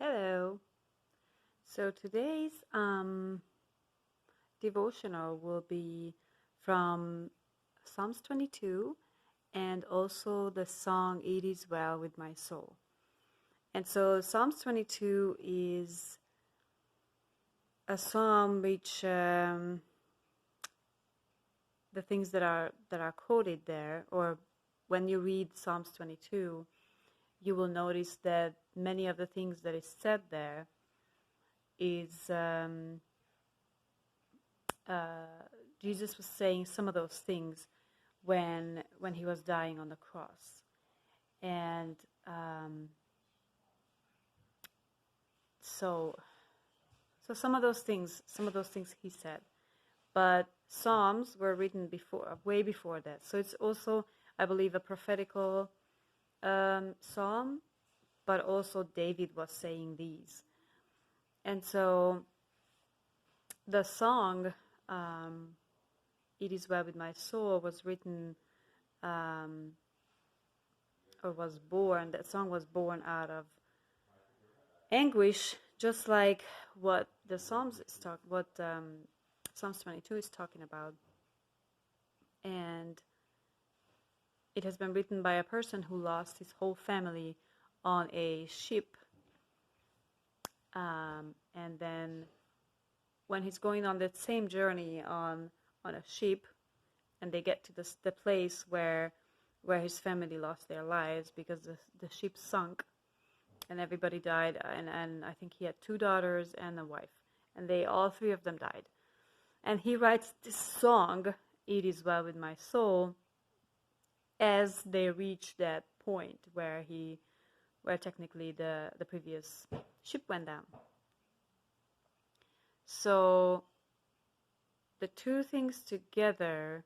Hello. So today's devotional will be from Psalms 22 and also the song It Is Well With My Soul. And so Psalms 22 is a psalm which the things that are quoted there, or when you read Psalms 22, you will notice that many of the things that is said there is Jesus was saying some of those things when he was dying on the cross, and so some of those things he said, but Psalms were written way before that. So it's also, I believe, a prophetical psalm, but also David was saying these, and so the song "It Is Well With My Soul" was written. Or was born, that song was born out of anguish, just like what the Psalms Psalms 22 is talking about. And it has been written by a person who lost his whole family on a ship. And then when he's going on that same journey on a ship, and they get to the place where his family lost their lives because the ship sunk and everybody died, and I think he had 2 daughters and a wife, and all 3 of them died. And he writes this song, "It Is Well With My Soul," as they reach that point where technically the previous ship went down. So the two things together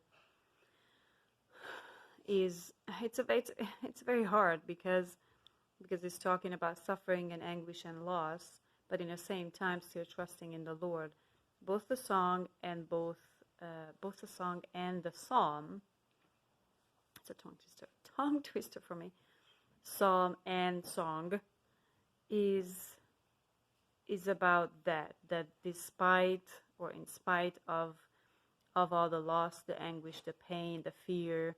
it's very hard because it's talking about suffering and anguish and loss, but in the same time still trusting in the Lord. Both the song and the psalm. It's a tongue twister for me. Psalm and song is about that despite or in spite of all the loss, the anguish, the pain, the fear,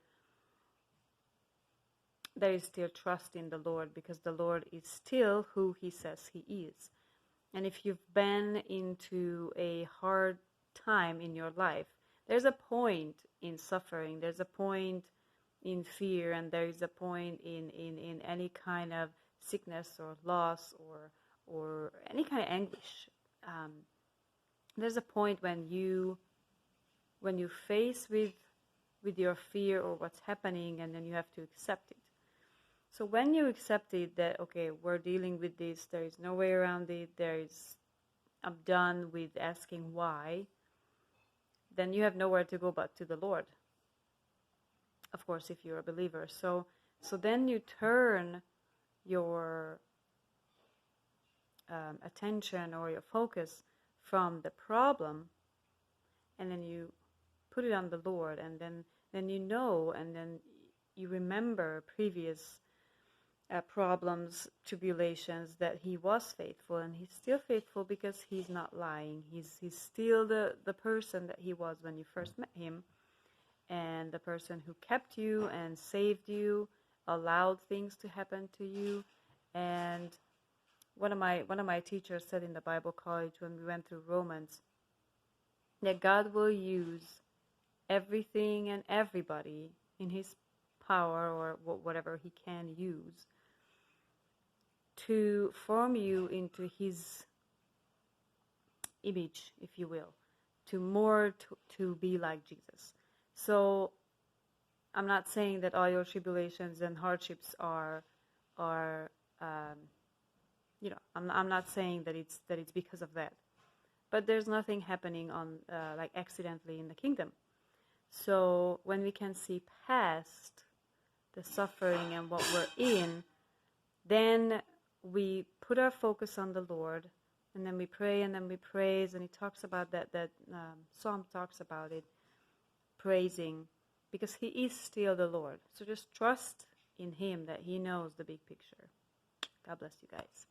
there is still trust in the Lord, because the Lord is still who He says He is. And if you've been into a hard time in your life, there's a point in suffering, there's a point in fear, and there is a point in any kind of sickness or loss or any kind of anguish. There's a point when you face with your fear or what's happening, and then you have to accept it. So when you accept it, that, okay, we're dealing with this, there is no way around it, I'm done with asking why, then you have nowhere to go but to the Lord. Of course, if you're a believer. So then you turn your attention or your focus from the problem, and then you put it on the Lord, and then you know, and then you remember previous problems, tribulations, that He was faithful, and He's still faithful because He's not lying. He's still the person that He was when you first met Him, and the person who kept you and saved you, allowed things to happen to you. And one of my teachers said in the Bible college when we went through Romans that God will use everything and everybody in His power, or whatever He can use, to form you into His image, if you will, to be like Jesus. So I'm not saying that all your tribulations and hardships are I'm not saying that it's because of that, but there's nothing happening on like accidentally in the kingdom. So when we can see past the suffering and what we're in, then we put our focus on the Lord, and then we pray, and then we praise, and He talks about that Psalm talks about it, praising, because He is still the Lord. So just trust in Him that He knows the big picture. God bless you guys.